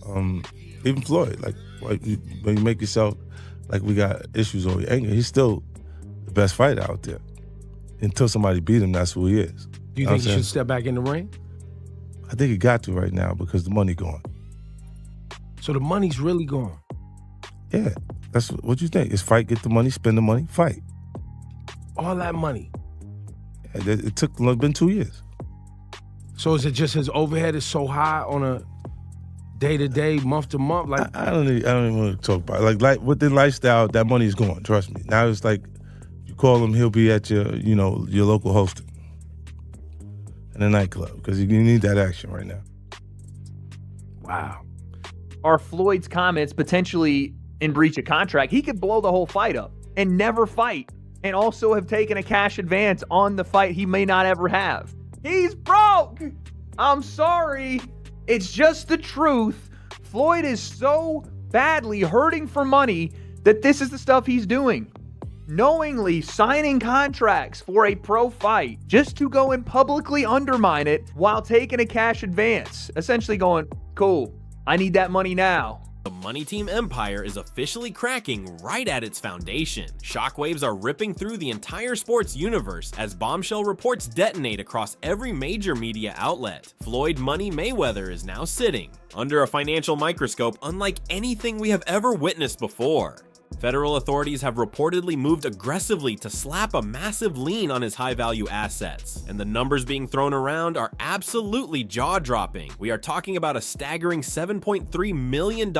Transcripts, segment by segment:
Even Floyd, like when you make yourself like we got issues over your anger, he's still the best fighter out there. Until somebody beat him, that's who he is. Do you think he should step back in the ring? I think he got to right now because the money gone. So the money's really gone? Yeah, that's what you think. It's fight, get the money, spend the money, fight. All that money? Yeah, it took been 2 years. So is it just his overhead is so high on a day-to-day, month-to-month? Like I don't even want to talk about it. Like with the lifestyle, that money's gone, trust me. Now it's like you call him, he'll be at your local hosting in a nightclub because you need that action right now. Wow. Are Floyd's comments potentially in breach of contract? He could blow the whole fight up and never fight and also have taken a cash advance on the fight he may not ever have. He's broke. I'm sorry. It's just the truth. Floyd is so badly hurting for money that this is the stuff he's doing. Knowingly signing contracts for a pro fight just to go and publicly undermine it while taking a cash advance. Essentially going, cool, I need that money now. The Money Team empire is officially cracking right at its foundation. Shockwaves are ripping through the entire sports universe as bombshell reports detonate across every major media outlet. Floyd Money Mayweather is now sitting under a financial microscope unlike anything we have ever witnessed before. Federal authorities have reportedly moved aggressively to slap a massive lien on his high-value assets, and the numbers being thrown around are absolutely jaw-dropping. We are talking about a staggering $7.3 million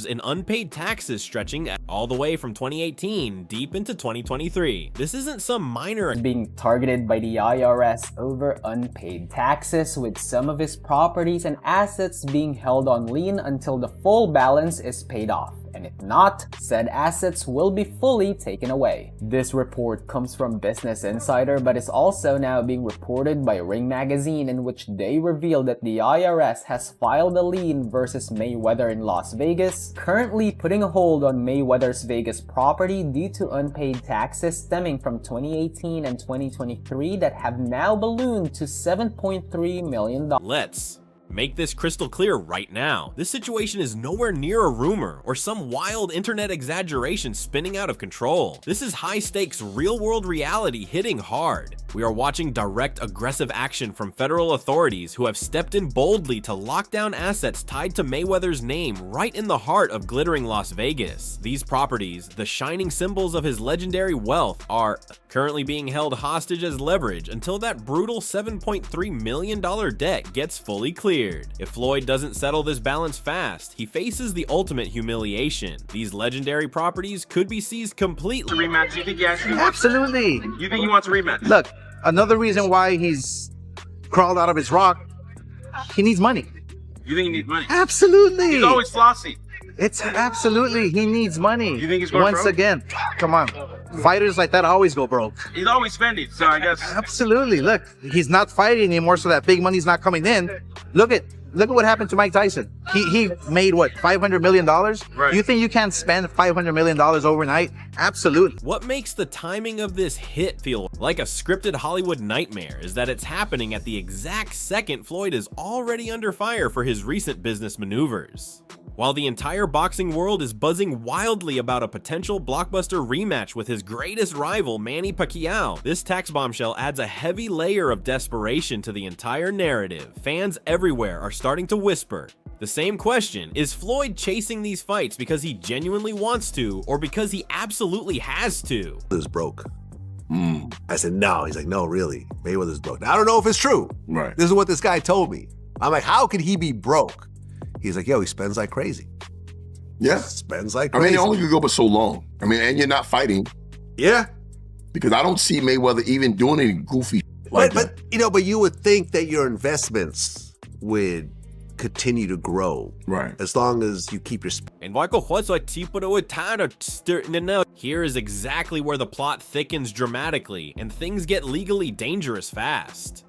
in unpaid taxes stretching all the way from 2018 deep into 2023. This isn't some minor being targeted by the IRS over unpaid taxes, with some of his properties and assets being held on lien until the full balance is paid off. And if not, said assets will be fully taken away. This report comes from Business Insider, but is also now being reported by Ring magazine, in which they reveal that the IRS has filed a lien versus Mayweather in Las Vegas, currently putting a hold on Mayweather's Vegas property due to unpaid taxes stemming from 2018 and 2023 that have now ballooned to $7.3 million. Let's make this crystal clear right now. This situation is nowhere near a rumor or some wild internet exaggeration spinning out of control. This is high stakes, real world reality hitting hard. We are watching direct, aggressive action from federal authorities who have stepped in boldly to lock down assets tied to Mayweather's name right in the heart of glittering Las Vegas. These properties, the shining symbols of his legendary wealth, are currently being held hostage as leverage until that brutal $7.3 million debt gets fully cleared. If Floyd doesn't settle this balance fast, he faces the ultimate humiliation. These legendary properties could be seized completely. Rematch? You think he actually wants? Absolutely. You think he wants a rematch? Look, another reason why he's crawled out of his rock, he needs money. You think he needs money? Absolutely. He's always flossy. It's absolutely, he needs money. You think he's going Once broke? Again, come on. Fighters like that always go broke. He's always spending, so I guess. Absolutely. Look, he's not fighting anymore, so that big money's not coming in. Look at what happened to Mike Tyson. He made what, $500 million? Right. You think you can spend $500 million overnight? Absolutely. What makes the timing of this hit feel like a scripted Hollywood nightmare is that it's happening at the exact second Floyd is already under fire for his recent business maneuvers. While the entire boxing world is buzzing wildly about a potential blockbuster rematch with his greatest rival, Manny Pacquiao, this tax bombshell adds a heavy layer of desperation to the entire narrative. Fans everywhere are starting to whisper the same question: is Floyd chasing these fights because he genuinely wants to, or because he absolutely has to? Mayweather's broke. I said, no. He's like, no, really. Mayweather's broke. Now, I don't know if it's true. Right. This is what this guy told me. I'm like, how could he be broke? He's like, yo, he spends like crazy. Yeah. Spends like I crazy. mean, it only could go but so long. I mean, and you're not fighting. Yeah. Because I don't see Mayweather even doing any goofy shit like that. But you would think that your investments would continue to grow. Right. As long as you keep your... Here is exactly where the plot thickens dramatically and things get legally dangerous fast.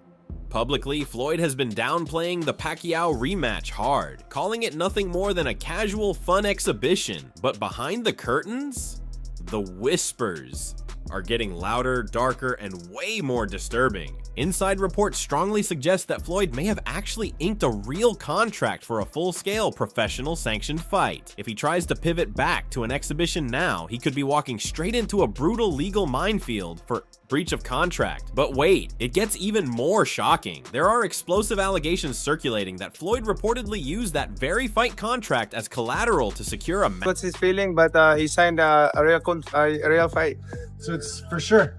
Publicly, Floyd has been downplaying the Pacquiao rematch hard, calling it nothing more than a casual fun exhibition. But behind the curtains, the whispers are getting louder, darker, and way more disturbing. Inside reports strongly suggest that Floyd may have actually inked a real contract for a full-scale professional sanctioned fight. If he tries to pivot back to an exhibition now, he could be walking straight into a brutal legal minefield for breach of contract. But wait, it gets even more shocking. There are explosive allegations circulating that Floyd reportedly used that very fight contract as collateral to secure a match. What's his feeling? But he signed a real fight. So it's for sure.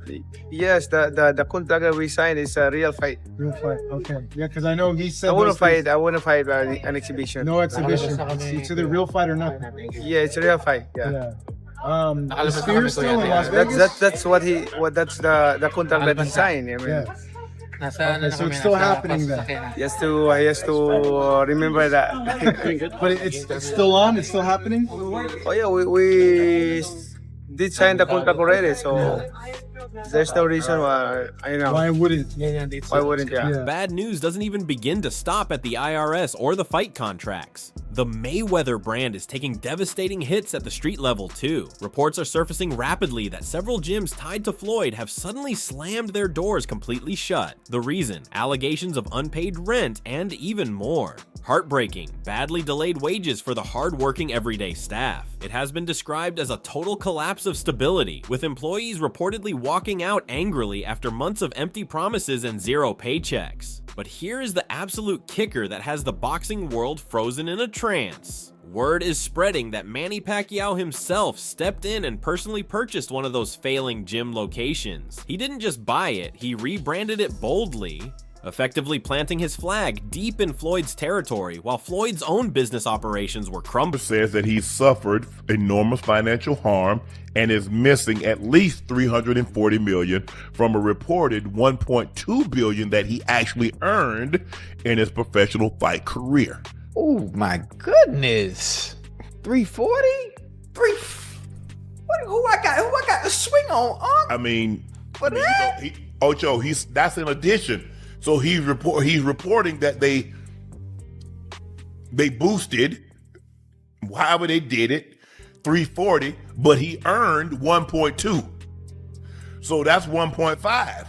Yes, the contract that we signed is a real fight. Real fight. Okay. Yeah, because I know he said. I want to fight an exhibition. No exhibition. It's either real fight or nothing. Yeah, it's a real fight. Yeah. Is Fear still in Las Vegas? That's the contract that he signed. I mean, Yeah. Okay, so it's still happening then. he has to remember that. But it's still on. It's still happening. Oh yeah, we did sign the contract already, so there's no reason why. Why wouldn't? Why wouldn't? Yeah. Bad news doesn't even begin to stop at the IRS or the fight contracts. The Mayweather brand is taking devastating hits at the street level too. Reports are surfacing rapidly that several gyms tied to Floyd have suddenly slammed their doors completely shut. The reason? Allegations of unpaid rent and even more. Heartbreaking, badly delayed wages for the hard-working everyday staff. It has been described as a total collapse of stability, with employees reportedly walking out angrily after months of empty promises and zero paychecks. But here is the absolute kicker that has the boxing world frozen in a trance. Word is spreading that Manny Pacquiao himself stepped in and personally purchased one of those failing gym locations. He didn't just buy it, he rebranded it boldly, effectively planting his flag deep in Floyd's territory while Floyd's own business operations were crumbling. Says that he suffered enormous financial harm and is missing at least $340 million from a reported $1.2 billion that he actually earned in his professional fight career. Oh my goodness. 340? Who I got to swing on? I mean, For that? Ocho, that's in addition. So he's reporting that they boosted, however they did it, 340, but he earned 1.2. So that's 1.5.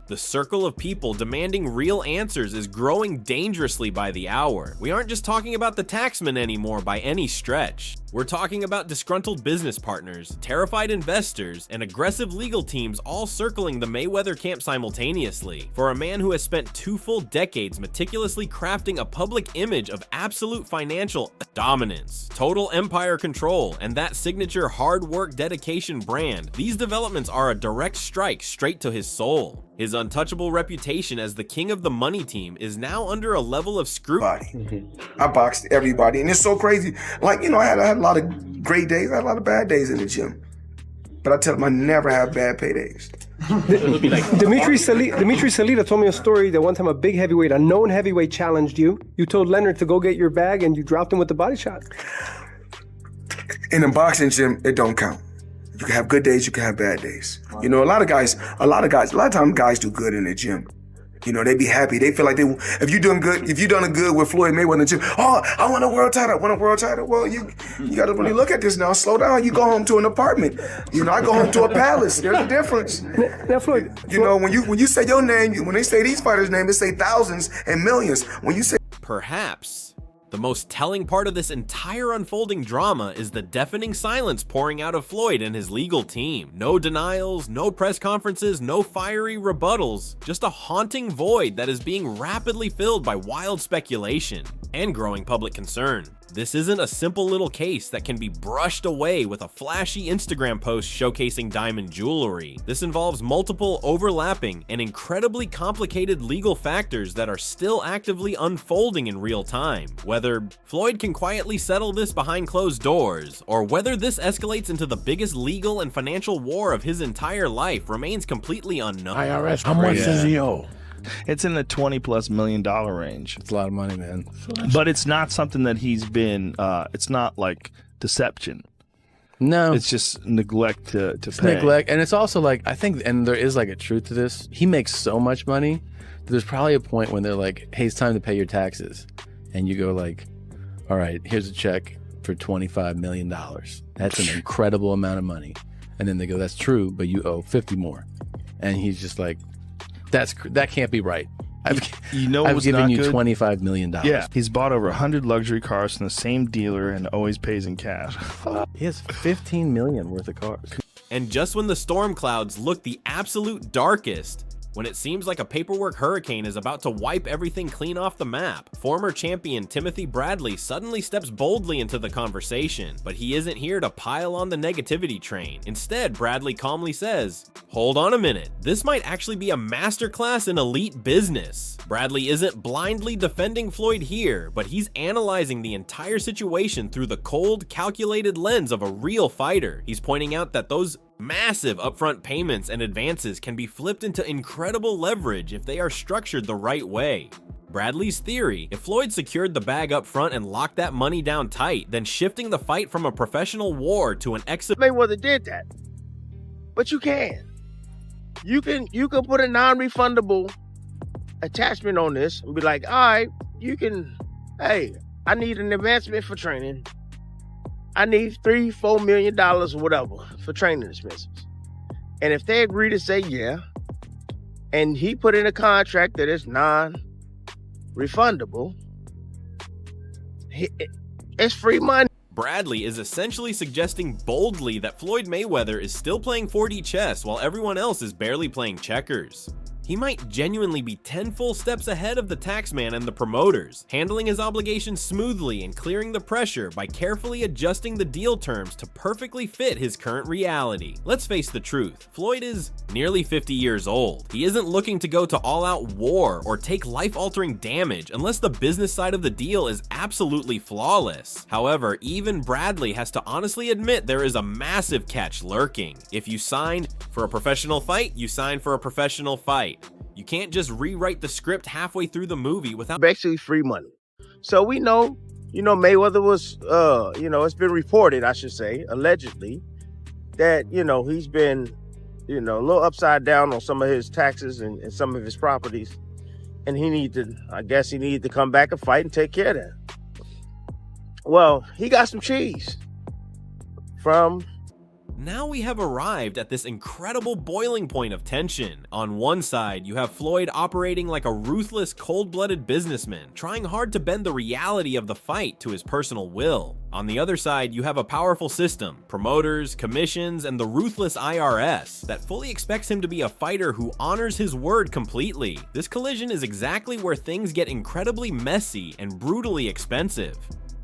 The circle of people demanding real answers is growing dangerously by the hour. We aren't just talking about the taxman anymore by any stretch. We're talking about disgruntled business partners, terrified investors, and aggressive legal teams all circling the Mayweather camp simultaneously. For a man who has spent 2 full decades meticulously crafting a public image of absolute financial dominance, total empire control, and that signature hard work dedication brand, these developments are a direct strike straight to his soul. His untouchable reputation as the king of the money team is now under a level of scrutiny. I boxed everybody, and it's so crazy. Like, I had a lot of great days, I had a lot of bad days in the gym. But I tell them I never have bad paydays. Dimitri Salita told me a story that one time a known heavyweight challenged you. You told Leonard to go get your bag and you dropped him with the body shot. In a boxing gym, it don't count. You can have good days, you can have bad days. A lot of times guys do good in the gym. They be happy. They feel like if you done good with Floyd Mayweather in the gym, oh, I want a world title. Well, you got to really look at this now. Slow down. You go home to an apartment. I go home to a palace. There's a difference. Now, Floyd. When you say your name, when they say these fighters' names, they say thousands and millions. When you say Perhaps the most telling part of this entire unfolding drama is the deafening silence pouring out of Floyd and his legal team. No denials, no press conferences, no fiery rebuttals, just a haunting void that is being rapidly filled by wild speculation and growing public concern. This isn't a simple little case that can be brushed away with a flashy Instagram post showcasing diamond jewelry. This involves multiple overlapping and incredibly complicated legal factors that are still actively unfolding in real time. Whether Floyd can quietly settle this behind closed doors, or whether this escalates into the biggest legal and financial war of his entire life remains completely unknown. IRS, how much does he owe? It's in the $20+ million range. It's a lot of money, man. But it's not something that he's been, it's not like deception. No. It's just neglect to pay. Neglect. And it's also like, I think, and there is like a truth to this, he makes so much money that there's probably a point when they're like, hey, it's time to pay your taxes. And you go like, all right, here's a check for $25 million. That's an incredible amount of money. And then they go, that's true, but you owe 50 more. And he's just like, That can't be right. I've given you $25 million. Yeah, he's bought over 100 luxury cars from the same dealer and always pays in cash. He has $15 million worth of cars. And just when the storm clouds look the absolute darkest, when it seems like a paperwork hurricane is about to wipe everything clean off the map, former champion Timothy Bradley suddenly steps boldly into the conversation, but he isn't here to pile on the negativity train. Instead, Bradley calmly says, "Hold on a minute, this might actually be a masterclass in elite business." Bradley isn't blindly defending Floyd here, but he's analyzing the entire situation through the cold, calculated lens of a real fighter. He's pointing out that those massive upfront payments and advances can be flipped into incredible leverage if they are structured the right way. Bradley's theory, if Floyd secured the bag up front and locked that money down tight, then shifting the fight from a professional war to an Mayweather did that. But you can. You can put a non-refundable attachment on this and be like, all right, hey, I need an advancement for training. I need $3-4 million or whatever for training expenses. And if they agree to say yeah, and he put in a contract that is non-refundable, it's free money. Bradley is essentially suggesting boldly that Floyd Mayweather is still playing 4D chess while everyone else is barely playing checkers. He might genuinely be 10 full steps ahead of the taxman and the promoters, handling his obligations smoothly and clearing the pressure by carefully adjusting the deal terms to perfectly fit his current reality. Let's face the truth, Floyd is nearly 50 years old. He isn't looking to go to all-out war or take life-altering damage unless the business side of the deal is absolutely flawless. However, even Bradley has to honestly admit there is a massive catch lurking. If you signed for a professional fight, you sign for a professional fight. You can't just rewrite the script halfway through the movie without basically free money. So we know, Mayweather was, it's been reported, I should say, allegedly, that, he's been, a little upside down on some of his taxes and some of his properties. And he needed to come back and fight and take care of that. Well, he got some cheese from... Now we have arrived at this incredible boiling point of tension. On one side, you have Floyd operating like a ruthless, cold-blooded businessman, trying hard to bend the reality of the fight to his personal will. On the other side, you have a powerful system, promoters, commissions, and the ruthless IRS that fully expects him to be a fighter who honors his word completely. This collision is exactly where things get incredibly messy and brutally expensive.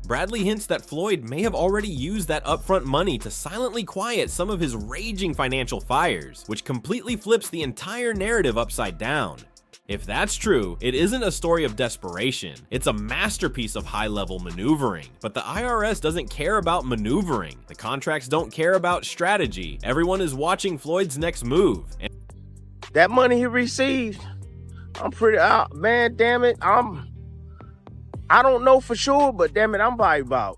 Bradley hints that Floyd may have already used that upfront money to silently quiet some of his raging financial fires, which completely flips the entire narrative upside down. If that's true, it isn't a story of desperation, it's a masterpiece of high-level maneuvering. But the IRS doesn't care about maneuvering, the contracts don't care about strategy, everyone is watching Floyd's next move. That money he received, I'm pretty out, man, damn it, I don't know for sure, but damn it, I'm probably about,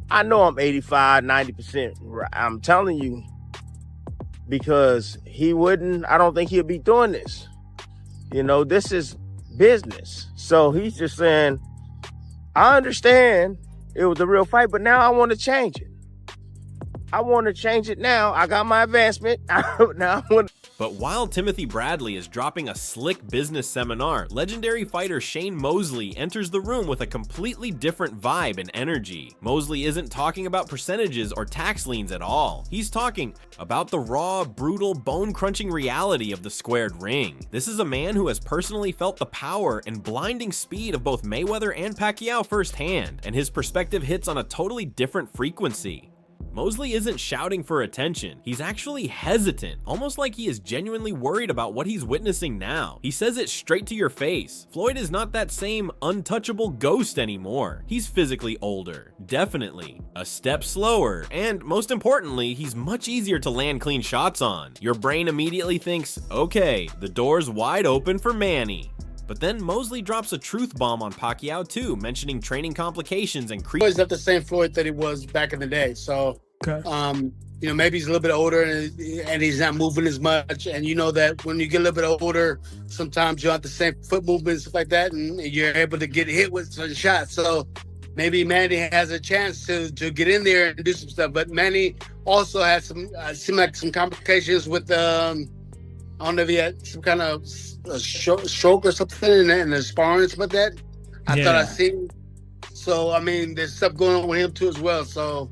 I know I'm 85, 90%. I'm telling you, because I don't think he'll be doing this. This is business. So he's just saying, I understand it was a real fight, but now I want to change it. I want to change it now. I got my advancement. Now I want to... But while Timothy Bradley is dropping a slick business seminar, legendary fighter Shane Mosley enters the room with a completely different vibe and energy. Mosley isn't talking about percentages or tax liens at all. He's talking about the raw, brutal, bone-crunching reality of the squared ring. This is a man who has personally felt the power and blinding speed of both Mayweather and Pacquiao firsthand, and his perspective hits on a totally different frequency. Mosley isn't shouting for attention, he's actually hesitant, almost like he is genuinely worried about what he's witnessing now. He says it straight to your face. Floyd is not that same untouchable ghost anymore. He's physically older, definitely, a step slower, and most importantly, he's much easier to land clean shots on. Your brain immediately thinks, okay, the door's wide open for Manny. But then Mosley drops a truth bomb on Pacquiao too, mentioning training complications and Floyd's not the same Floyd that he was back in the day. So, maybe he's a little bit older and he's not moving as much. And you know that when you get a little bit older, sometimes you don't have the same foot movements, stuff like that, and you're able to get hit with certain shots. So maybe Manny has a chance to get in there and do some stuff. But Manny also has some complications with I don't know if he had some kind of stroke or something in the sparring or something like that. I thought I seen. So I mean, there's stuff going on with him too as well. So,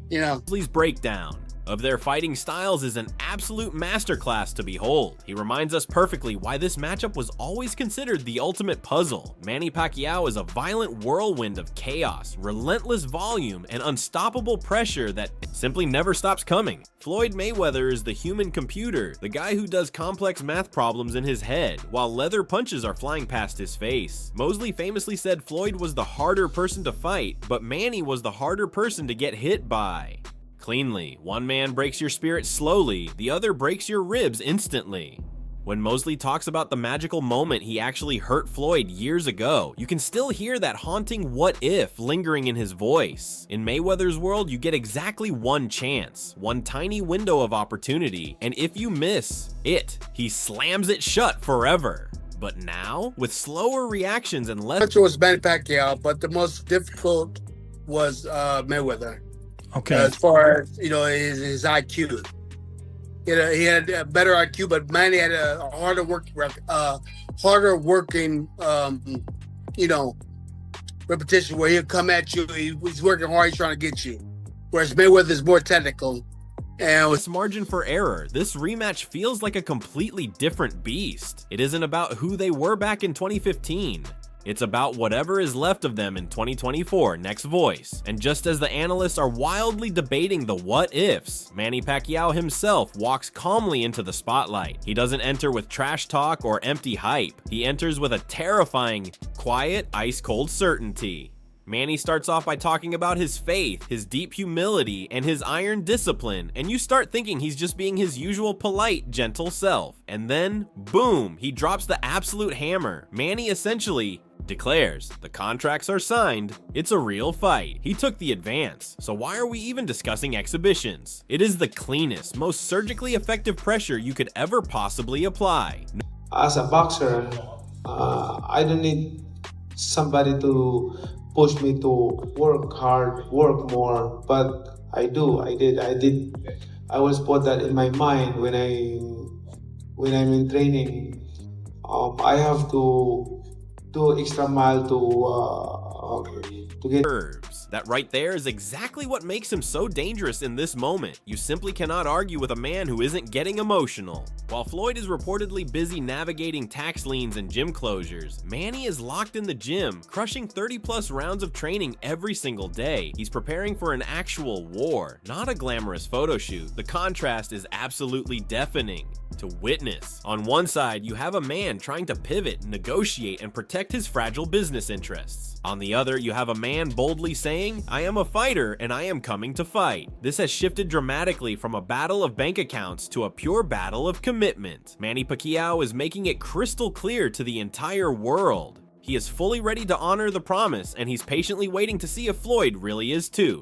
you know. Mosley's breakdown of their fighting styles is an absolute masterclass to behold. He reminds us perfectly why this matchup was always considered the ultimate puzzle. Manny Pacquiao is a violent whirlwind of chaos, relentless volume, and unstoppable pressure that simply never stops coming. Floyd Mayweather is the human computer, the guy who does complex math problems in his head, while leather punches are flying past his face. Mosley famously said Floyd was the harder person to fight, but Manny was the harder person to get hit by. Cleanly, one man breaks your spirit slowly, the other breaks your ribs instantly. When Mosley talks about the magical moment he actually hurt Floyd years ago, you can still hear that haunting what if lingering in his voice. In Mayweather's world, you get exactly one chance, one tiny window of opportunity, and if you miss he slams it shut forever. But now, with slower reactions and less— It was Manny Pacquiao, but the most difficult was Mayweather. Okay. As far as, you know, his IQ. He had a better IQ, but Manny had a harder working, you know, repetition where he'll come at you. He's working hard. He's trying to get you. Whereas Mayweather is more technical. And with margin for error, this rematch feels like a completely different beast. It isn't about who they were back in 2015. It's about whatever is left of them in 2024 next Voice. And just as the analysts are wildly debating the what ifs, Manny Pacquiao himself walks calmly into the spotlight. He doesn't enter with trash talk or empty hype. He enters with a terrifying, quiet, ice-cold certainty. Manny starts off by talking about his faith, his deep humility, and his iron discipline, and you start thinking he's just being his usual polite, gentle self. And then, boom, he drops the absolute hammer. Manny essentially declares the contracts are signed, it's a real fight. He took the advance, so why are we even discussing exhibitions? It is the cleanest, most surgically effective pressure you could ever possibly apply. As a boxer, I don't need somebody to push me to work hard, work more, but I did. I always put that in my mind when I'm in training. I have to do extra mile to get curves. That right there is exactly what makes him so dangerous in this moment. You simply cannot argue with a man who isn't getting emotional. While Floyd is reportedly busy navigating tax liens and gym closures, Manny is locked in the gym, crushing 30+ rounds of training every single day. He's preparing for an actual war, not a glamorous photo shoot. The contrast is absolutely deafening to witness. On one side, you have a man trying to pivot, negotiate, and protect his fragile business interests. On the other, you have a man boldly saying, I am a fighter and I am coming to fight. This has shifted dramatically from a battle of bank accounts to a pure battle of commitment. Manny Pacquiao is making it crystal clear to the entire world. He is fully ready to honor the promise, and he's patiently waiting to see if Floyd really is too.